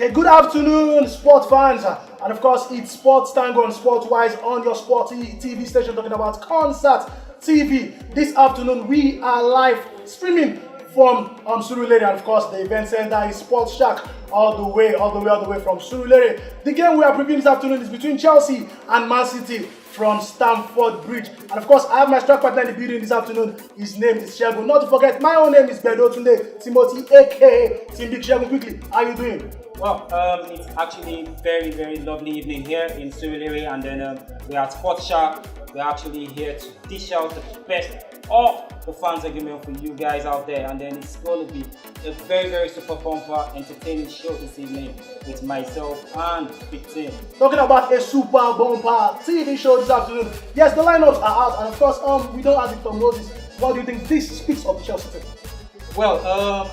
Okay, good afternoon, sport fans. And of course, it's Sports Tango and Sport Wise on your Sport TV station talking about Concert TV. This afternoon, we are live streaming from Surulere. And of course, the event center is Sports Shack all the way from Surulere. The game we are previewing this afternoon is between Chelsea and Man City from Stamford Bridge. And of course, I have my strike partner in the building this afternoon. His name is Shegun. Not to forget, my own name is Bedo Tunde Timothy, aka Team Big Shegun. Quickly, how are you doing? Well, it's actually very lovely evening here in Surulere, and then we're at Sports Shack. We're actually here to dish out the best of the fans argument for you guys out there, and then it's going to be a very super bumper entertaining show this evening with myself and Big Tim. Talking about a super bumper TV show this afternoon. Yes, the lineups are out, and of course, we don't have Victor Moses. What do you think this speaks of the Chelsea team? Well,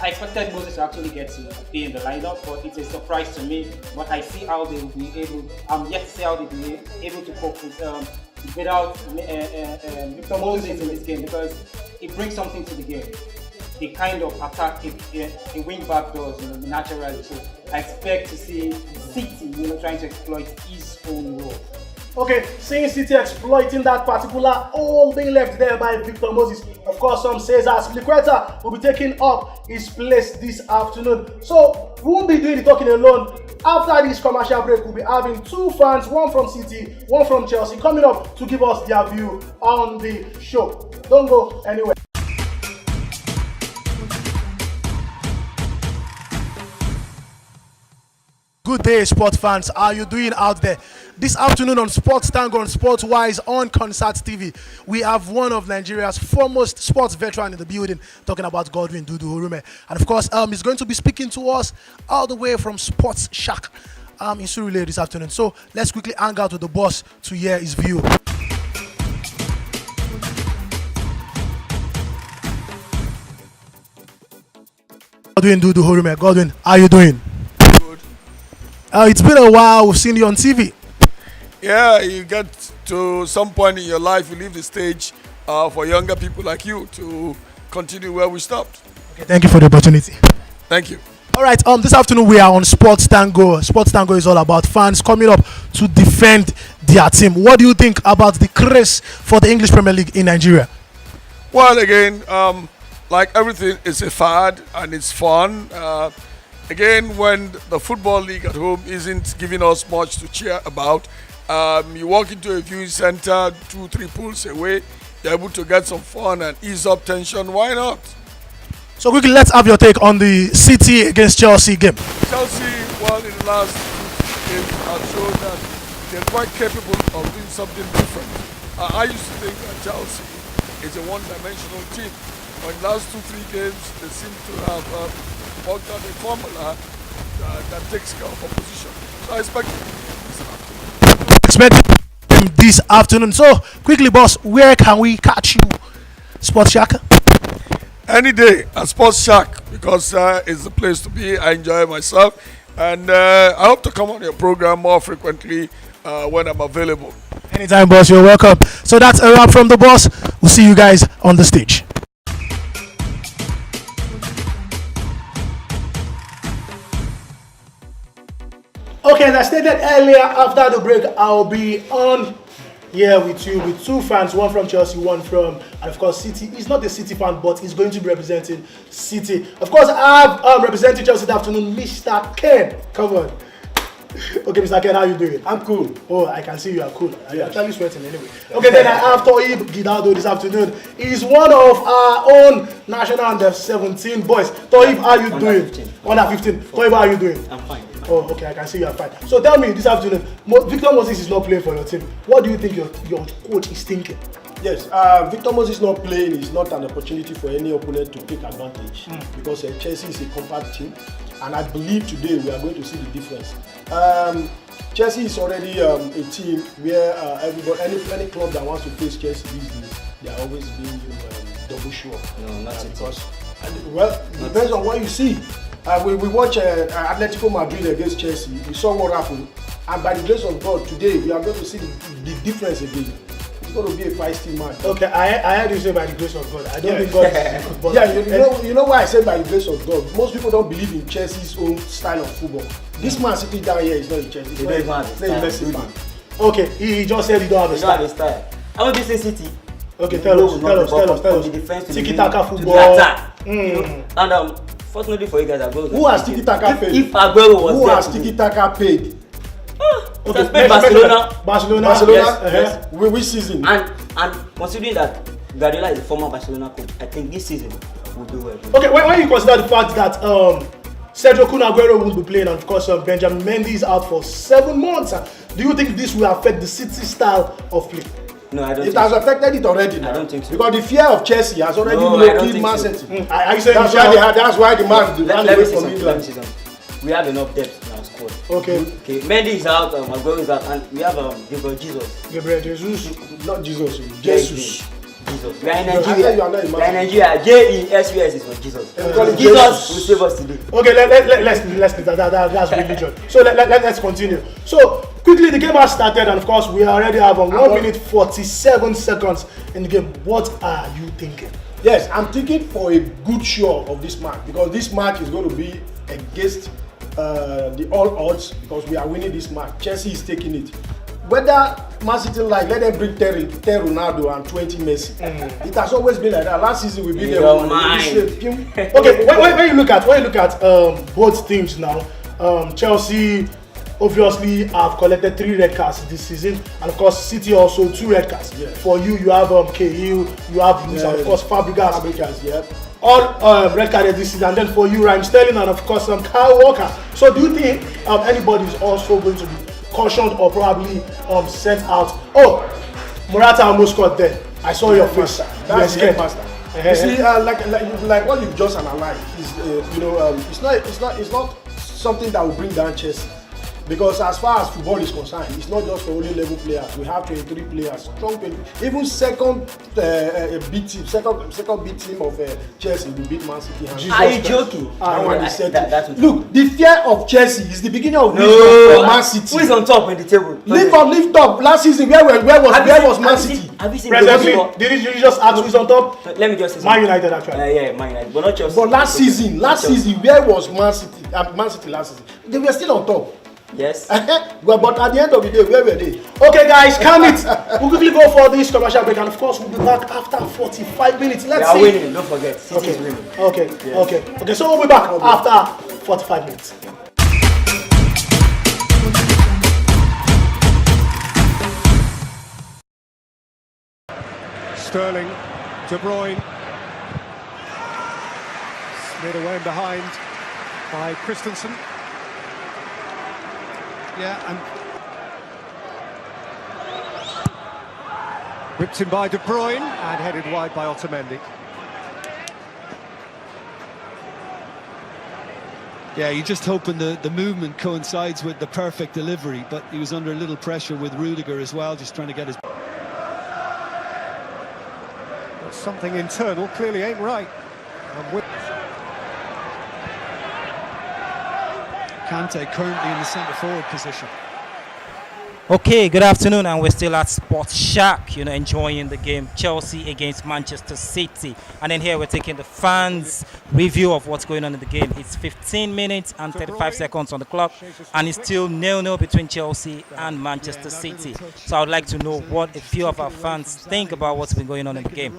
I expected Moses to actually get to be in the lineup, but it's a surprise to me. But I see how they will be able. I'm yet to see how they will be able to cope with without Victor Moses in this game, because it brings something to the game. The kind of attack a wing back does, naturally. So I expect to see City, trying to exploit his own role. Okay, seeing City exploiting that particular hole being left there by Victor Moses. Of course, some says Aspilicueta will be taking up his place this afternoon. So, we won't be doing the talking alone. After this commercial break, we'll be having two fans, one from City, one from Chelsea, coming up to give us their view on the show. Don't go anywhere. Good day, sport fans. How are you doing out there? This afternoon on Sports Tango and Sports Wise on Concert TV, we have one of Nigeria's foremost sports veteran in the building, talking about Godwin Dudu Orume. And of course, he's going to be speaking to us all the way from Sports Shack in Surulere this afternoon. So let's quickly hang out with the boss to hear his view. Godwin Dudu Orume. Godwin, how are you doing? It's been a while. We've seen you on TV. Yeah, you get to some point in your life, you leave the stage for younger people like you to continue where we stopped. Okay, thank you for the opportunity. Thank you. All right, this afternoon we are on Sports Tango. Sports Tango is all about fans coming up to defend their team. What do you think about the craze for the English Premier League in Nigeria? Well, again, like everything, it's a fad and it's fun. Again, when the football league at home isn't giving us much to cheer about, you walk into a viewing center 2-3 pools away, you're able to get some fun and ease up tension. Why not? So quickly, let's have your take on the City against Chelsea game. Chelsea, well, in the last 2 games have shown that they're quite capable of doing something different. I used to think that Chelsea is a one-dimensional team. But in the last 2-3 games, they seem to have worked out a formula that takes care of opposition. So I expect this afternoon. So quickly, boss, where can we catch you? Sports Shack? Any day at Sports Shack, because it's the place to be. I enjoy myself, and I hope to come on your program more frequently when I'm available. Anytime, boss, you're welcome. So that's a wrap from the boss. We'll see you guys on the stage. Okay, as I stated earlier, after the break, I'll be on here with you with two fans, one from Chelsea, one from, and of course, City. He's not a City fan, but he's going to be representing City. Of course, I have representing Chelsea this afternoon, Mr. Ken. Come on. Okay, Mr. Ken, how you doing? I'm cool. Oh, I can see you are cool. You're actually sweating anyway. Okay, then I have Toib Gidado this afternoon. He's one of our own national under 17 boys. Toib, how are you doing? Under 15. Toib, how are you doing? I'm fine. Oh, okay, I can see you are fine. So tell me, this afternoon, Victor Moses is not playing for your team. What do you think your coach is thinking? Yes, Victor Moses not playing is not an opportunity for any opponent to take advantage because Chelsea is a compact team, and I believe today we are going to see the difference. Chelsea is already a team where everybody, any club that wants to face Chelsea these days, they are always being double sure. No, not because well, it depends on what you see. We watch Atletico Madrid against Chelsea. We saw what happened, and by the grace of God, today we are going to see the difference again. It's going to be a feisty match. Okay, I heard you say by the grace of God. I don't think God is football. Yeah, you know why I said by the grace of God. Most people don't believe in Chelsea's own style of football. This Man City down here is not in Chelsea. It's not a Messi fan. Okay, he just said he don't have a style. I want to say City. Okay, tell us. The defense to Tiki-taka to football. the attack. You know? And fortunately for you guys, Aguero. Who has Tiki-taka paid? If Aguero was Who there has today, Tiki-taka paid? Okay, Barcelona. Barcelona. Yes. Which season? And considering that Guardiola is a former Barcelona coach, I think this season will do well. Okay, when you consider the fact that Sergio Kun Aguero won't be playing, and of course Benjamin Mendy is out for 7 months, do you think this will affect the City style of play? No, I don't. It has affected it already. I don't think so. Because the fear of Chelsea has already killed Man City. Are you saying That's why the man ran away from England. We have enough depth in our squad. Okay. Mendy is out, Aguero is out, and we have Gabriel Jesus. Not Jesus. Jesus. We are in I said Nigeria. you are not a We man. are in Nigeria. Jesus is for Jesus. call it Jesus will save us today. Okay, let's that's religion. So let's continue. So quickly, the game has started, and of course we already have 1 minute 47 seconds in the game. What are you thinking? Yes, I'm thinking for a good show of this match, because this match is going to be against the all odds, because we are winning this match. Chelsea is taking it. Whether Man City let them bring 10 Ronaldo and 20 Messi. It has always been like that. Last season we beat them. Okay, when you look at both teams now, Chelsea obviously have collected 3 red cards this season, and of course City also 2 red cards. Yes. For you have Cahill, you have Luis, and of course Fabregas. Yeah. All red carded this season, and then for you Raheem Sterling, and of course Kyle Walker. So do you think anybody is also going to be cautioned or probably sent out? Oh, Morata almost got there. I saw your face. That's the master. You see, like what you've just analyzed is, it's not something that will bring down Chelsea. Because as far as football is concerned, it's not just for only level players. We have 23 players, strong 23. Even second B team of Chelsea will beat Man City. Are you joking? Look, the fear of Chelsea is the beginning of for Man City. Who is on top in the table? Lift up. Last season, where was Man City? Have you seen Presently, did you just ask who's on top? Let me just say Man United actually. Yeah, Man United, but not Chelsea. But last season, where was Man City? Man City last season, they were still on top. Yes. Well, but at the end of the day, where were they? Okay, guys, calm it. We'll quickly go for this commercial break, and of course, we'll be back after 45 minutes. Let's see. We are winning, don't forget. City is winning. Okay. So we'll be back after 45 minutes. Sterling, De Bruyne, slid away and behind by Christensen. Yeah, and whipped in by De Bruyne and headed wide by Otamendi. Yeah, you're just hoping the movement coincides with the perfect delivery, but he was under a little pressure with Rudiger as well, just trying to get his... But something internal clearly ain't right. Kante currently in the centre-forward position. Okay, good afternoon, and we're still at Sports Shack, enjoying the game, Chelsea against Manchester City. And then here we're taking the fans' review of what's going on in the game. It's 15 minutes and 35 seconds on the clock, and it's still 0-0 between Chelsea and Manchester City. So I would like to know what a few of our fans think about what's been going on in the game.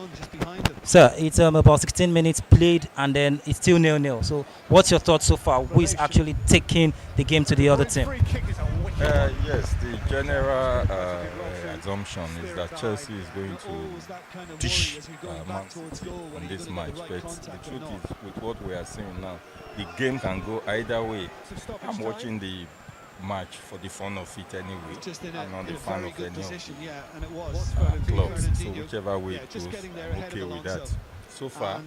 Sir, it's about 16 minutes played, and then it's still 0-0. So what's your thoughts so far? Who is actually taking the game to the other team? Yes, the general assumption is that Chelsea is going to dish Man City on this match. But the truth is, with what we are seeing now, the game can go either way. I'm watching the match for the fun of it anyway. I'm not the fan of any of clubs, so whichever way it goes, I'm okay with that. So far,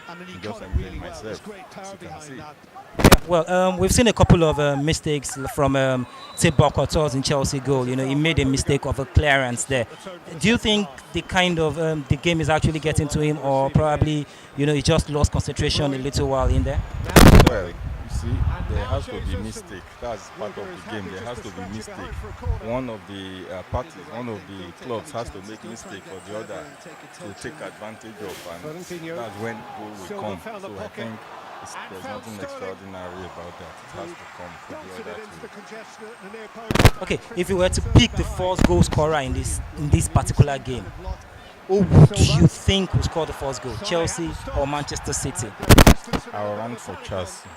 I'm just enjoying myself, as you can see. Well, we've seen a couple of mistakes from Thibaut Courtois in Chelsea goal. He made a mistake of a clearance there. Do you think the kind of the game is actually getting to him, or probably he just lost concentration a little while in there? Well, you Chelsea, there has to be mistake. That's part of the game. There has to be mistake. One of the parties, one of the clubs has to make mistake for the other to take advantage of, and that's when goal will come. So I think there's nothing extraordinary about that. It has to come for the other two. Okay, if you were to pick the first goal scorer in this particular game, who would you think will score the first goal, Chelsea or Manchester City? I'll run for Chelsea.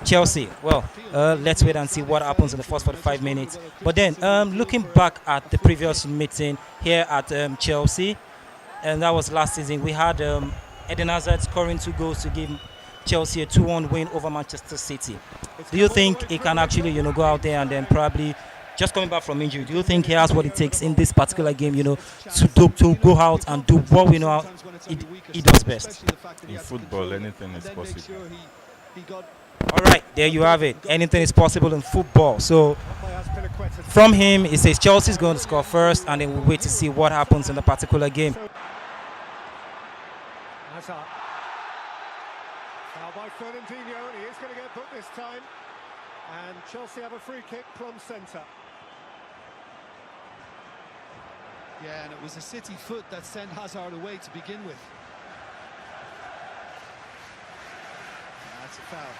Chelsea. Well, let's wait and see what happens in the first 45 minutes. But then, looking back at the previous meeting here at Chelsea, and that was last season, we had Eden Hazard scoring 2 goals to give Chelsea a 2-1 win over Manchester City. Do you think he can actually, go out there and then probably, just coming back from injury, do you think he has what it takes in this particular game, to go out and do what we know he does best? In football, anything is possible. All right, there you have it. Anything is possible in football. So from him, he says Chelsea's going to score first, and then we'll wait to see what happens in the particular game. Hazard. Foul by Fernandinho, and he is going to get booked this time. And Chelsea have a free kick, plumb centre. Yeah, and it was a City foot that sent Hazard away to begin with. That's a foul.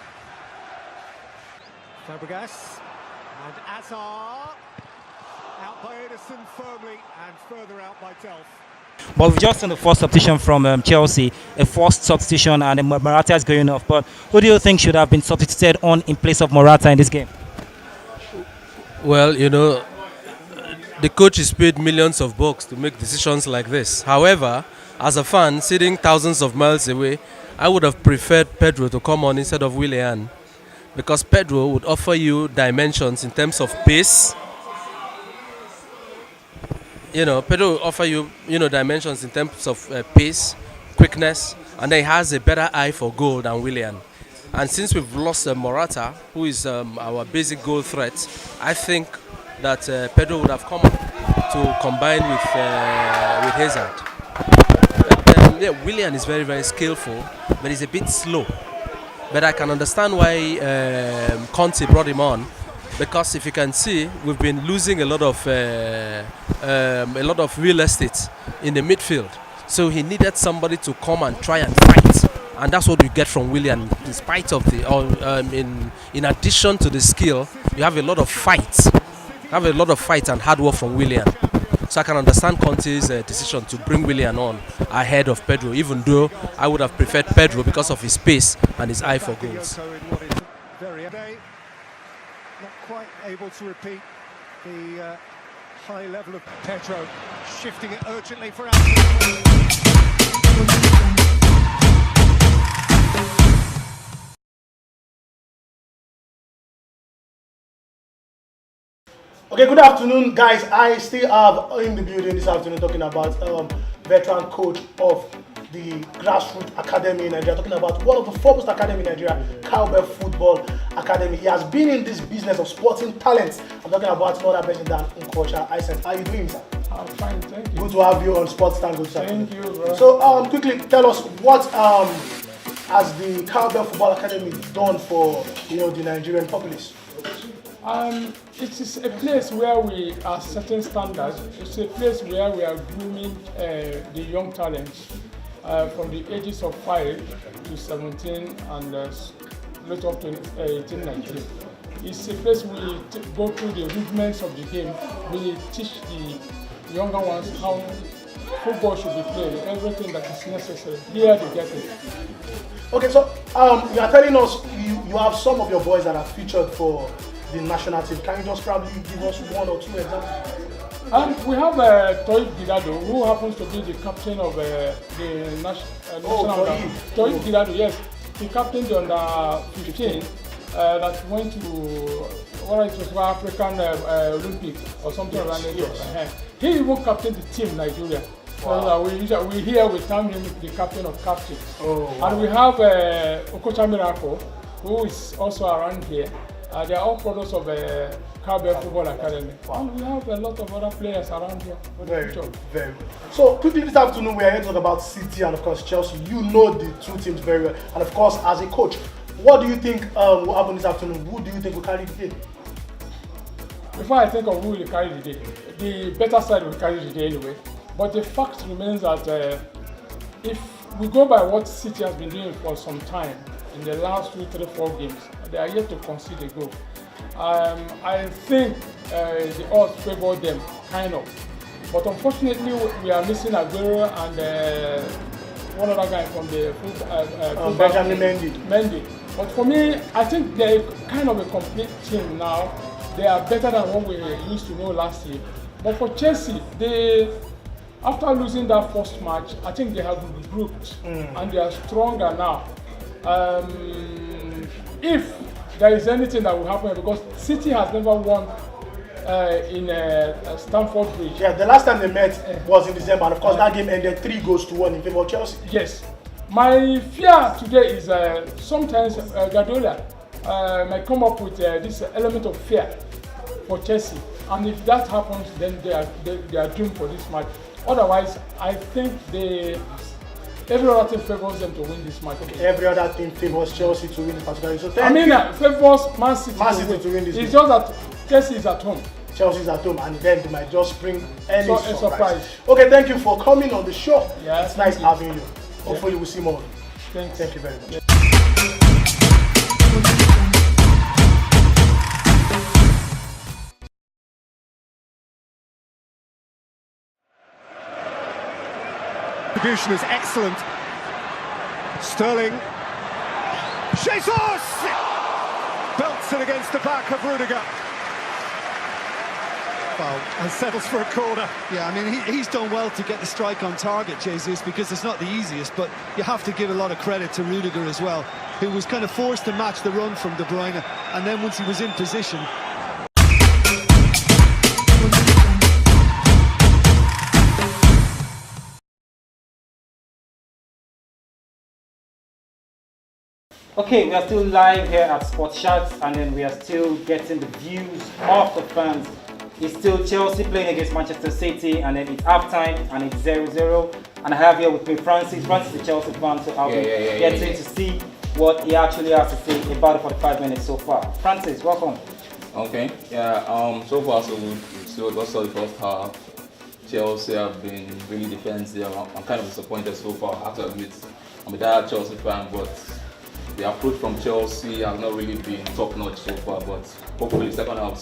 Fabregas and Hazard. Out by Edison firmly, and further out by Delph. But we've just seen the first substitution from Chelsea, a forced substitution, and Morata is going off. But who do you think should have been substituted on in place of Morata in this game? Well, the coach is paid millions of bucks to make decisions like this. However, as a fan sitting thousands of miles away, I would have preferred Pedro to come on instead of Willian, because Pedro would offer you dimensions in terms of pace. Pedro will offer you, dimensions in terms of pace, quickness, and then he has a better eye for goal than Willian. And since we've lost Morata, who is our basic goal threat, I think that Pedro would have come to combine with Hazard. Willian is very, very skillful, but he's a bit slow. But I can understand why Conte brought him on, because if you can see, we've been losing a lot of real estate in the midfield. So he needed somebody to come and try and fight, and that's what we get from Willian. In spite of in addition to the skill, you have a lot of fight. And hard work from Willian. So I can understand Conte's decision to bring Willian on ahead of Pedro, even though I would have preferred Pedro because of his pace and his eye for goals. Not quite able to repeat the high level of Pedro, shifting it urgently for Okay, good afternoon, guys. I still have in the building this afternoon talking about veteran coach of the Grassroots Academy in Nigeria, talking about one of the foremost academy in Nigeria, Cowbell Football Academy. He has been in this business of sporting talents. I'm talking about no other person than Nkocha Isaac. How are you doing, sir? I'm fine, thank you. Good to have you on Sports Tango, sir. Thank you, bro. So, quickly tell us what has the Cowbell Football Academy done for the Nigerian populace? It is a place where we are setting standards. It's a place where we are grooming the young talents from the ages of 5 to 17 and later up to 18, 19. It's a place we go through the rudiments of the game. We teach the younger ones how football should be played, everything that is necessary. Here they get it. Okay, so you are telling us you have some of your boys that are featured for the national team. Can you just probably give us 1 or 2 examples? We have Toy Gidado, who happens to be the captain of the national team. Toy Gidado, yes. He captained the under 15 that went to African Olympic or something around there. He even captained the team Nigeria. Wow. So we term him the captain of captains. Wow. And we have Okocha Miracle, who is also around here. They are all products of Cowbell Football Academy. Wow. And we have a lot of other players around here. Very good. So quickly this afternoon we are here to talk about City and of course Chelsea. You know the two teams very well. And of course as a coach, What do you think will happen this afternoon? Who do you think will carry the day? Before I think of who will carry the day, the better side will carry the day anyway. But the fact remains that if we go by what City has been doing for some time, in the last 2, 3, 4 games, they are yet to concede a goal. I think the odds favour them, kind of. But unfortunately, we are missing Aguero and one other guy from the Benjamin Mendy. But for me, I think they're kind of a complete team now. They are better than what we used to know last year. But for Chelsea, after losing that first match, I think they have regrouped and they are stronger now. If there is anything that will happen, because City has never won in Stamford Bridge. Yeah, the last time they met was in December, and of course that game ended 3-1 in favour of Chelsea. Yes. My fear today is sometimes Guardiola might come up with this element of fear for Chelsea, and if that happens, then they are doomed for this match. Otherwise, I think every other team favours them to win this match. Okay. Every other team favours Chelsea to win this particular. So favours Man City to win this. It's just that Chelsea is at home. Chelsea is at home, and then they might just bring any surprise. Okay, thank you for coming on the show. Yeah, it's nice having you. Hopefully, we'll see more. Thanks. Thank you very much. Distribution is excellent. Sterling. Jesus! Belts it against the back of Rudiger. Well, and settles for a corner. Yeah, I mean, he's done well to get the strike on target, Jesus, because it's not the easiest, but you have to give a lot of credit to Rudiger as well, who was kind of forced to match the run from De Bruyne, and then once he was in position, Okay, we are still live here at Sports Shots, and then we are still getting the views of the fans. It's still Chelsea playing against Manchester City, and then it's halftime, and it's 0-0. And I have here with me Francis. Francis is a Chelsea fan, so I'll be getting to see what he actually has to say about the 45 minutes so far. Francis, welcome. Okay, so far so good. So it was the first half. Chelsea have been really defensive. I'm kind of disappointed so far, I have to admit. I'm a diehard Chelsea fan, but the approach from Chelsea has not really been top-notch so far, but hopefully second half,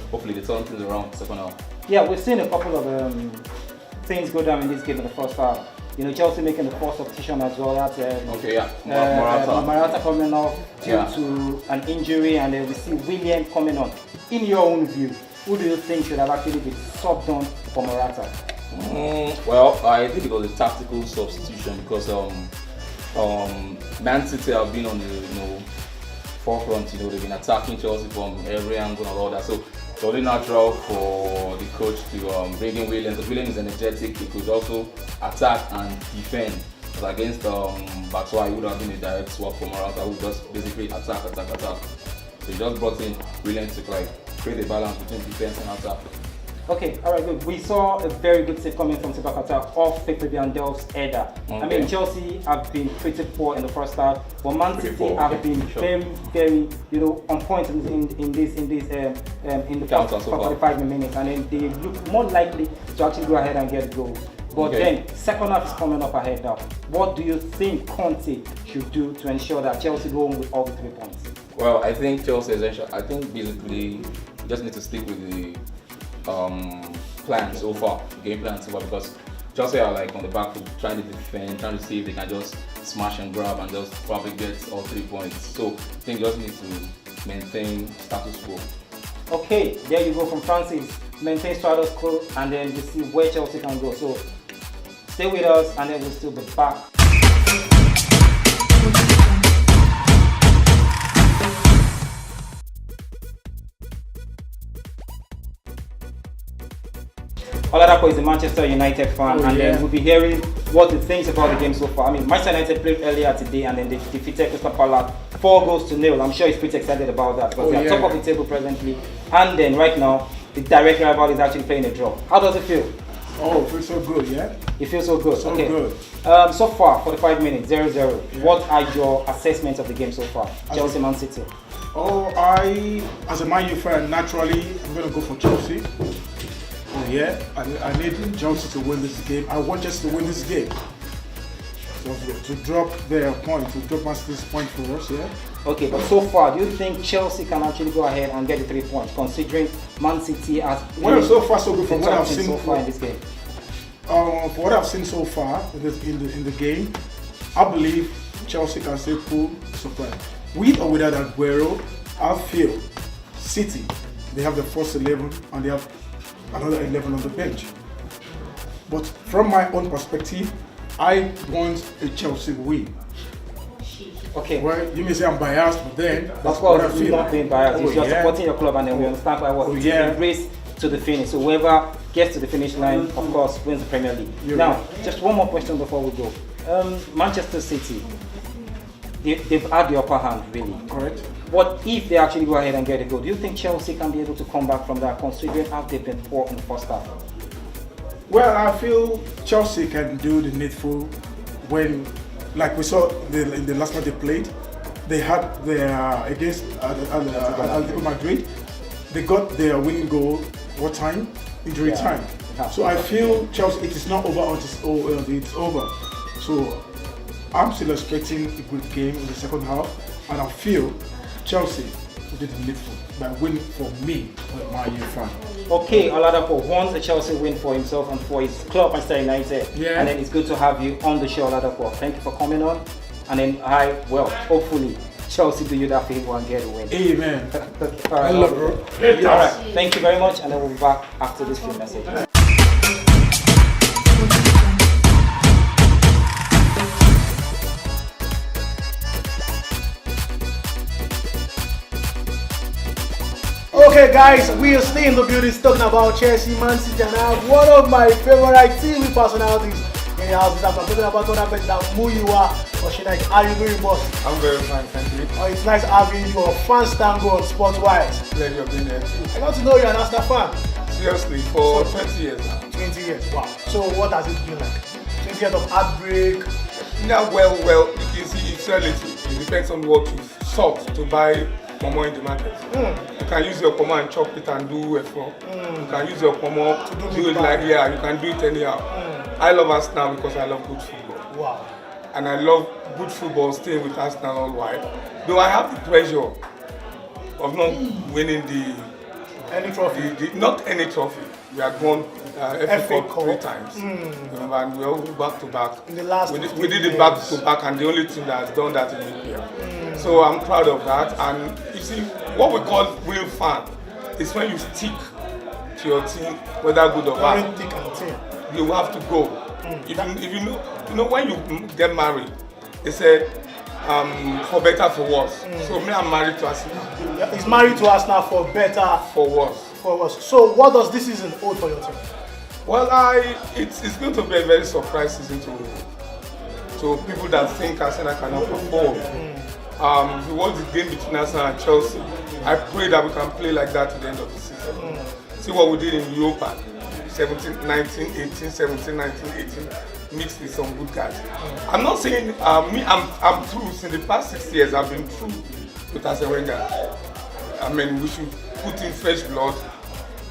hopefully they turn things around second half. Yeah, we've seen a couple of things go down in this game in the first half. You know, Chelsea making the first substitution as well. That's Morata coming off due to an injury, and then we see William coming on. In your own view, who do you think should have actually been subbed on for Morata? Well, I think it was a tactical substitution because Man City have been on the forefront. They've been attacking Chelsea from every angle and all that. So it's only natural for the coach to bring in Williams. Because Williams is energetic. He could also attack and defend. But against Batshuayi, it would have been a direct swap for Morata, who just basically attack. So he just brought in Williams to create a balance between defense and attack. Okay, all right, good. We saw a very good save coming from Sebakata off Pepe Biandel's header. Okay. I mean, Chelsea have been pretty poor in the first half, but Man City have been very, on point in the 45 minutes, and then they look more likely to actually go ahead and get goals. But then, second half is coming up ahead now. What do you think Conte should do to ensure that Chelsea go home with all the 3 points? Well, I think Chelsea basically you just need to stick with the plan so far, game plan so far, because Chelsea are on the back foot, trying to defend, trying to see if they can just smash and grab and just probably get all 3 points. So I think you just need to maintain status quo. Okay, there you go from Francis. Maintain status quo, and then we see where Chelsea can go. So stay with us, and then we'll still be back. Oladapo is a Manchester United fan, and then we'll be hearing what he thinks about the game so far. I mean, Manchester United played earlier today, and then they defeated Crystal Palace 4-0. I'm sure he's pretty excited about that because they are top of the table presently, and then right now the direct rival is actually playing a draw. How does it feel? Oh, feels so good, yeah? You feel so good? So okay. good. So far, 45 minutes, 0-0. Yeah. What are your assessments of the game so far? Chelsea, Man City. Oh, as a Man U fan, naturally, I'm going to go for Chelsea. Oh, yeah, I need Chelsea to win this game. I want Chelsea to win this game. So to drop their point, to drop Man City's point for us, yeah? Okay, but so far, do you think Chelsea can actually go ahead and get the 3 points, considering Man City has Well, so far so good from what I've seen so far in this game? For what I've seen so far in the game, I believe Chelsea can still pull surprise. With or without Aguero, I feel City, they have the first 11 and they have another 11 on the bench. But from my own perspective, I want a Chelsea win. Okay. Well, you may say I'm biased, but then that's Of what I course, feel. you're not being biased. Oh, You're yeah. supporting your club, and then we understand why what it's a race to the finish. So whoever gets to the finish line, of course, wins the Premier League. Now, just one more question before we go. Manchester City, they've had the upper hand, really. Correct. But if they actually go ahead and get a goal, do you think Chelsea can be able to come back from that, considering how they've been poor in the first half? Well, I feel Chelsea can do the needful when, like we saw in the last match they played, they had their against Atletico Madrid. They got their winning goal. What time? Injury time. So I feel Chelsea. It is not over until it's over. So I'm still expecting a good game in the second half, and I feel Chelsea will do the needful by winning for me, my U fan. Okay, Oladapo wants a Chelsea win for himself and for his club, Manchester United. Yeah. And then it's good to have you on the show, Oladapo. Thank you for coming on. And then hopefully, Chelsea do you that favor and get a win. Amen. All right. I love it. All right. Thank you very much, and then we'll be back after this few messages. Okay guys, we are still in the building talking about Chelsea, Man City, and I have one of my favorite TV personalities in the house. I'm talking about other person than Muyiwa Oshinaki. How you doing, boss? I'm very fine, thank you. Oh, it's nice having you on Fans Tango on Sportwise. Pleasure of being here too. I got to know you're an Arsenal fan. Seriously, for 20 years now. 20 years, wow. So what has it been like? 20 years of heartbreak? Yeah, well, you can see it's relative. It depends on what you sought to buy Pomo in the market. You can use your Pomo and chop it and do F4. You can use your Pomo to do it like, you can do it anyhow. I love Arsenal because I love good football. Wow. And I love good football, staying with Arsenal all while. Though I have the pressure of not winning any trophy. Not any trophy. We have won FA Cup 3 times. And we all back to back. In the last we did it back to back, and the only team that has done that in EPL. So I'm proud of that. And you see, what we call real fan is when you stick to your team, whether good or bad. You have to go. If you know when you get married, they say for better for worse. So me, I'm married to Arsenal. He's married to Arsenal for better for worse. So what does this season hold for your team? Well, it's going to be a very surprise season to people that think Arsenal cannot perform. If you watch the game between Arsenal and Chelsea, I pray that we can play like that at the end of the season. See what we did in Europa, 17, 19, 18, 17, 19, 18, mixed with some good guys. I'm not saying I'm true. In the past 6 years, I've been true with Arsene Wenger. I mean, we should put in fresh blood.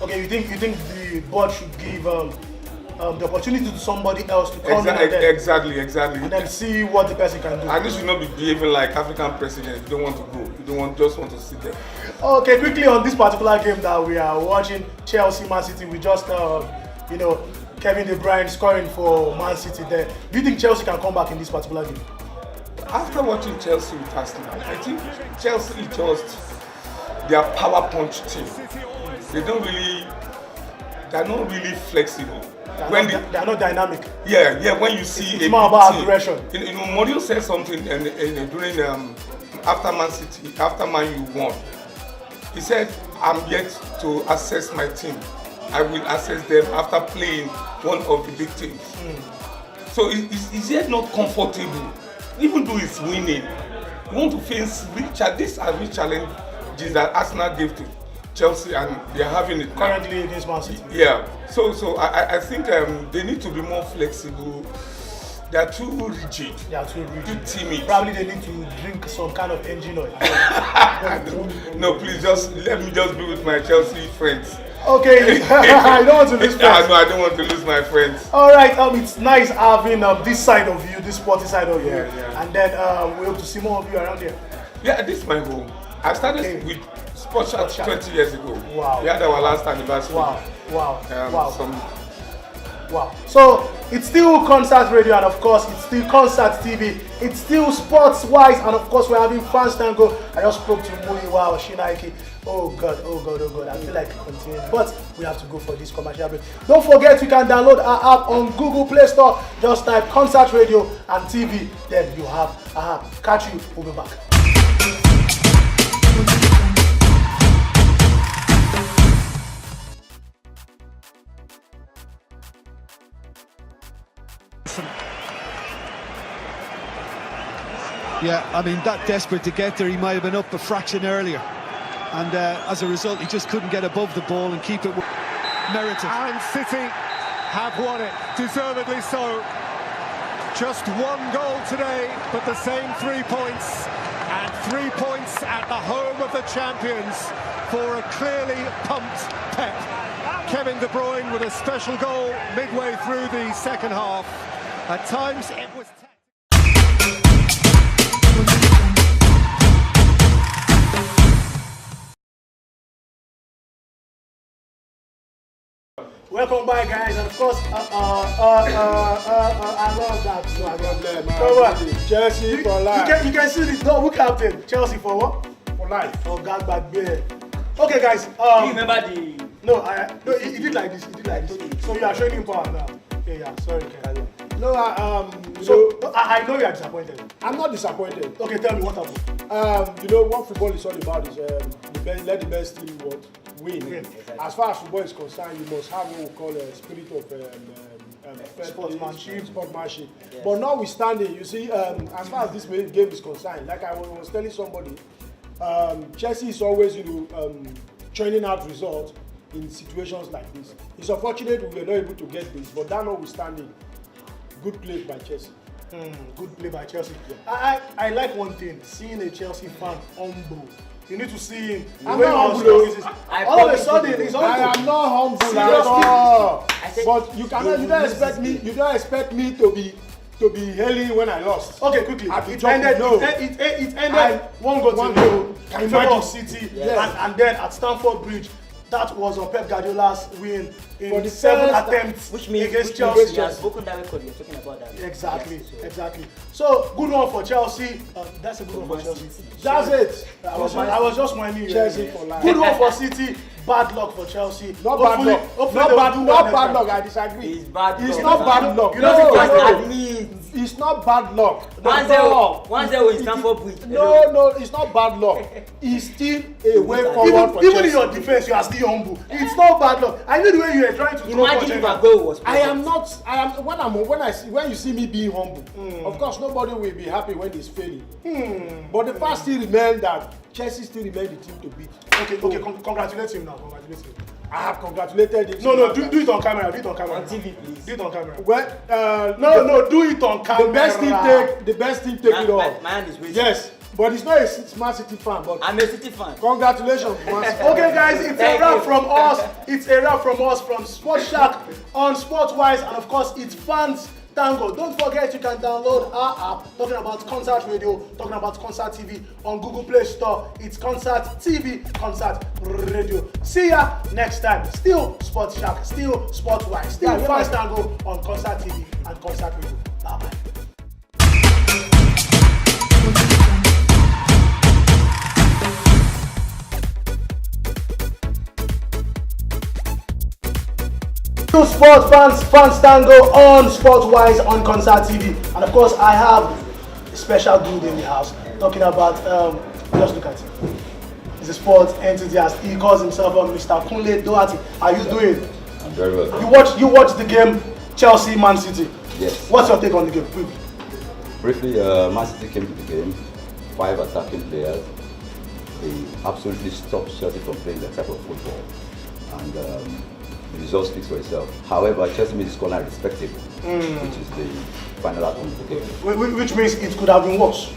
Okay, you think the board should give the opportunity to somebody else to come in exactly, and then see what the person can do. And this should not be behaving like African presidents. You don't want to go. You just want to sit there. Okay, quickly on this particular game that we are watching, Chelsea, Man City. We just Kevin De Bruyne scoring for Man City there. Do you think Chelsea can come back in this particular game? After watching Chelsea with Arsenal, I think Chelsea is just their power punch team. They're not really flexible. They are not dynamic. Yeah. When you see it's more about aggression. Mourinho said something during after Man City, after Man U won. He said, "I'm yet to assess my team. I will assess them after playing one of the big teams." So he's yet not comfortable, even though he's winning. You want to face these are the challenges that Arsenal gave to Chelsea, and they're having it now. Currently against Man City. Yeah. So I think they need to be more flexible. They are too rigid. They are too rigid. Too timid. Probably they need to drink some kind of engine oil. No, please let me just be with my Chelsea friends. Okay, I don't want to lose friends. No, I don't want to lose my friends. All right, it's nice having this side of you, this sporty side of you, Yeah. and then we hope to see more of you around here. Yeah, this is my home. I started with Sports Chat 20 years ago. Wow. We had our last anniversary. Wow. Wow. So it's still Concert Radio, and of course it's still Concert TV. It's still Sports Wise, and of course we're having Fans Tango. I just spoke to Muyiwa Shinaiki. Oh God. I feel like continuing, but we have to go for this commercial break. Don't forget you can download our app on Google Play Store. Just type Concert Radio and TV. Then you have our app. Catch you. We'll be back. Yeah, I mean, that desperate to get there, he might have been up a fraction earlier. And as a result, he just couldn't get above the ball and keep it merited. And City have won it, deservedly so. Just one goal today, but the same 3 points. And 3 points at the home of the champions for a clearly pumped Pep. Kevin De Bruyne with a special goal midway through the second half. At times, it was... Welcome back, guys, and of course, I love that. So I love that. Come on, Chelsea for life. You can see the double captain. Chelsea for what? For life. For God back there. Okay, guys. Do you remember the? No, he did like this. He did like this. So you are showing him power now. Yeah. Sorry, Ken. No, I know you are disappointed. I'm not disappointed. Okay, tell me what happened. What football is all about is let the best team win. Exactly. As far as football is concerned, you must have what we call a spirit of sportsmanship. Yes. But notwithstanding, you see, as far as this game is concerned, like I was telling somebody, Chelsea is always, churning out results in situations like this. It's unfortunate we were not able to get this, but that notwithstanding, good play by Chelsea. Good play by Chelsea. I like one thing, seeing a Chelsea fan humble. You need to see him. I'm not humble. All of a sudden, he's humble. I am not humble at all. But you don't expect me. You don't expect me to be hailing when I lost. Okay, quickly. It ended 1-0 in favor of City, and then at Stamford Bridge. That was on Pep Guardiola's win in 7 attempts against Chelsea. He has broken that record. You're talking about that. Exactly. So good one for Chelsea. That's a good one for Chelsea. That's it. I was just minding you. Chelsea for life. Good one for City. Bad luck for Chelsea. Not bad luck. Not bad luck. I disagree. It's bad luck. It's not bad luck. You don't admit. It's not bad luck. 1-0 in Stamford Bridge. No, it's not bad luck. It's still a way forward for Chelsea. Even in your defense, you are still humble. It's not bad luck. I know the way you are trying to imagine if a goal was perfect. When you see me being humble, of course nobody will be happy when it's failing. But the fact still remains that Chelsea still remain the team to beat. Okay, congratulate him now. Congratulate him. I have congratulated him. No, do it on camera. Do it on camera. On TV, please. Do it on camera. Well, no, do it on camera. The best team take it all. My hand is raised. Yes, but it's not a Man City fan. But I'm a City fan. Congratulations, Man City. Okay, guys, it's a wrap from us. It's a wrap from us from Sports Shack on Sportwise, and of course, it's Fans Tango. Don't forget you can download our app talking about Concert Radio, talking about Concert TV on Google Play Store. It's Concert TV, Concert Radio. See ya next time. Still Sports Shack, still Sportwise, still Fans Tango on Concert TV and Concert Radio. Bye bye. Sports fans Tango on Sportwise on Concert TV, and of course I have a special dude in the house talking about just look at him. He's a sports enthusiast. He calls himself Mr. Kunle Doherty. How you doing? I'm very well. You watch the game Chelsea Man City. Yes. What's your take on the game? Briefly, Man City came to the game, 5 attacking players, they absolutely stopped Chelsea from playing that type of football. And the result speaks for itself. However, Chelsea made the scoreline respectable, which is the final outcome of the game. Which means it could have been worse.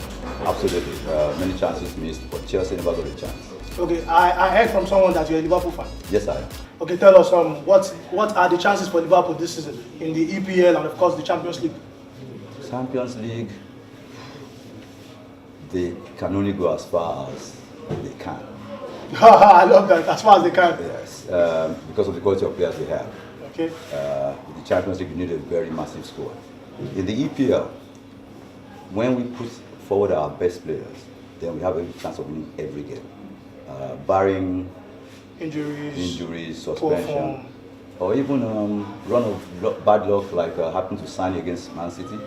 Absolutely. Many chances missed, but Chelsea never got a chance. Okay, I heard from someone that you're a Liverpool fan. Yes, I am. Okay, tell us what are the chances for Liverpool this season in the EPL and of course the Champions League? Champions League, they can only go as far as they can. I love that, as far as they can. Yes, because of the quality of players they have. Okay. With the Champions League, you need a very massive squad. In the EPL, when we put forward our best players, then we have a chance of winning every game. Barring injuries, suspension, or even run of bad luck like happened to Sani against Man City.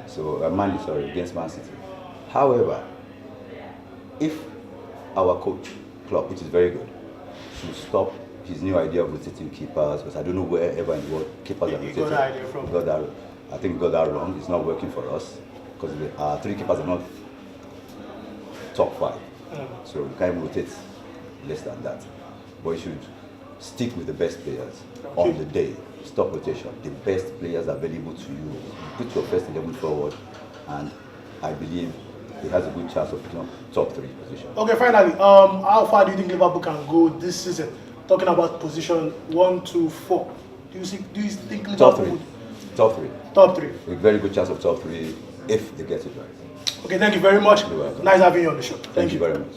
So against Man City. However, if our coach, Klopp, which is very good, should stop his new idea of rotating keepers, because I don't know wherever in the world keepers are rotating. I think we got that wrong. It's not working for us because our 3 keepers are not top 5. So we can't rotate less than that. But you should stick with the best players on the day. Stop rotation. The best players available to you. Put your first 11 forward, and I believe he has a good chance of picking up top 3 position. Okay, finally, how far do you think Liverpool can go this season? Talking about position 1 to 4. Do you think Liverpool Top 3. Top 3. A very good chance of top 3 if they get it right. Okay, thank you very much. You're welcome. Nice having you on the show. Thank you very much.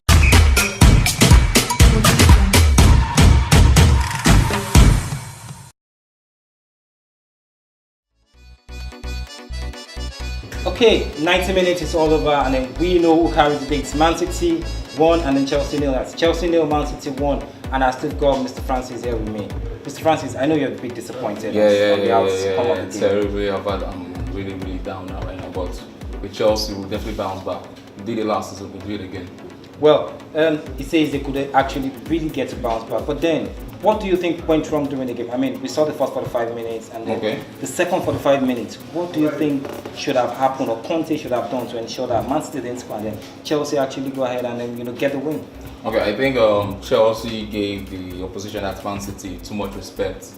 Okay, 90 minutes is all over, and then we know who carries the day. It's Man City 1 and then Chelsea 0. That's Chelsea 0, Man City 1, and I still got Mr. Francis here with me. Mr. Francis, I know you're a bit disappointed on the outcome of the game. Terribly. I'm really down now right now, but with Chelsea, we'll definitely bounce back. We did it last season, we'll do it again. Well, he says they could actually really get to bounce back, but then what do you think went wrong during the game? I mean, we saw the first 45 minutes and then the second 45 minutes. What do you think should have happened, or Conte should have done to ensure that Man City didn't score and then Chelsea actually go ahead and then get the win? Okay, I think Chelsea gave the opposition at Man City too much respect.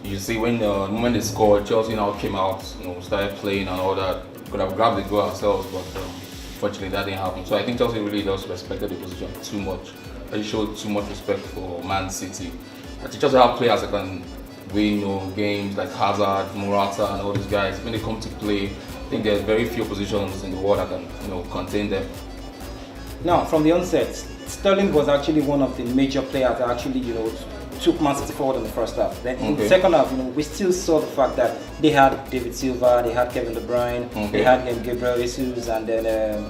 You see, when the moment they scored, Chelsea now came out, started playing and all that. Could have grabbed the goal ourselves, but fortunately that didn't happen. So I think Chelsea really just respected the opposition too much. They showed too much respect for Man City. I think Chelsea have players that can win games like Hazard, Morata, and all these guys. When they come to play, I think there's very few positions in the world that can contain them. Now, from the onset, Sterling was actually one of the major players that actually, took Man City forward in the first half. Then in the second half, we still saw the fact that they had David Silva, they had Kevin De Bruyne, they had Gabriel Jesus, and then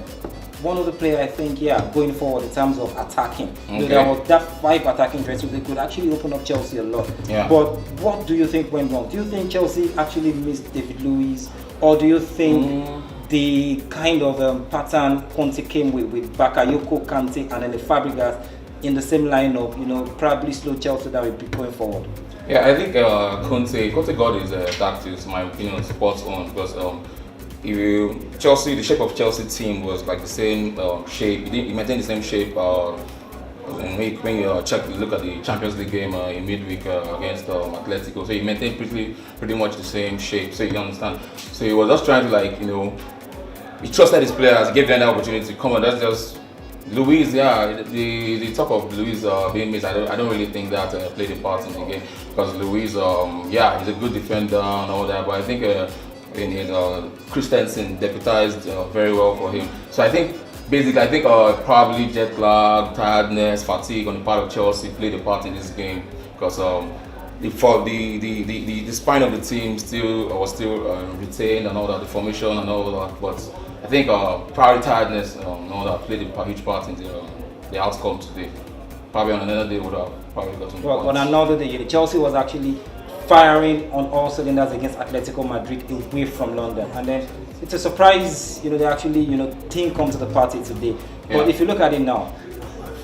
one other player, I think, going forward in terms of attacking. There was that 5 attacking threats, so they could actually open up Chelsea a lot. Yeah. But what do you think went wrong? Do you think Chelsea actually missed David Luiz, or do you think the kind of pattern Conte came with Bakayoko, Kante, and then the Fabregas in the same lineup, probably slow Chelsea down a bit going forward? Yeah, I think Conte got his tactics, in my opinion, spot on, because the shape of Chelsea team was like the same shape. He maintained the same shape when you look at the Champions League game in midweek against Atletico. So he maintained pretty much the same shape. So you understand. So he was just trying to he trusted his players. He gave them the opportunity. Come on, that's just Luiz. Yeah, the talk of Luiz being missed, I don't really think that played a part in the game, because Luiz, he's a good defender and all that. But I think Christensen deputized very well for him. So I think probably jet lag, tiredness, fatigue on the part of Chelsea played a part in this game, because the spine of the team was still retained and all that, the formation and all that. But I think probably tiredness and all that played a huge part in the outcome today. Probably on another day would have probably gotten the points. On another day, Chelsea was actually firing on all cylinders against Atletico Madrid away from London, and then it's a surprise, they actually, team come to the party today. But if you look at it now,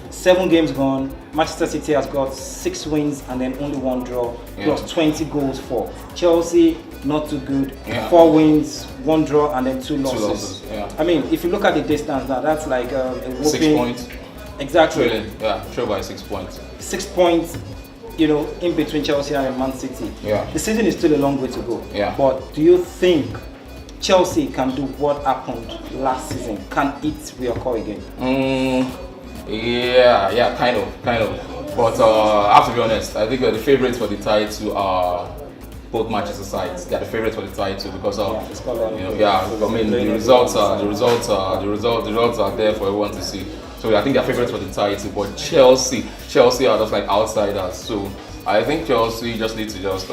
7 games gone, Manchester City has got 6 wins and then only 1 draw, plus 20 goals for. Chelsea, not too good, 4 wins, 1 draw and then 2 losses. I mean, if you look at the distance now, that's like a whopping 6 points. Exactly. Trail by 6 points. 6 points, in between Chelsea and Man City. Yeah. The season is still a long way to go. Yeah. But do you think Chelsea can do what happened last season? Can it reoccur again? Yeah, kind of. But I have to be honest. I think the favourites for the title are both Manchester sides. They are the favourites for the title because of I mean the results are there for everyone to see. So I think they're favourites for the title. But Chelsea are just like outsiders. So I think Chelsea just need to just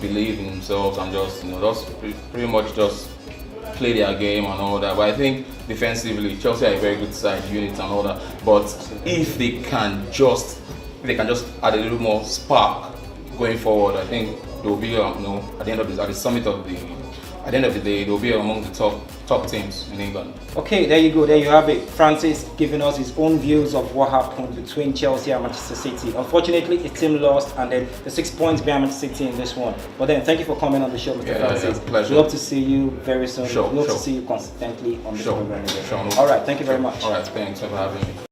believe in themselves and just pretty much just play their game and all that. But I think defensively, Chelsea are a very good side unit and all that. But if they can just add a little more spark going forward, I think they'll be at the end of the day, they'll be among the top teams in England. Okay, there you go. There you have it. Francis giving us his own views of what happened between Chelsea and Manchester City. Unfortunately, his team lost, and then the 6 points behind Manchester City in this one. But then, thank you for coming on the show, Mr. Francis. Pleasure. We hope to see you very soon. Sure, we hope to see you consistently on the program again. Sure. All right, thank you very much. All right, thanks for having me.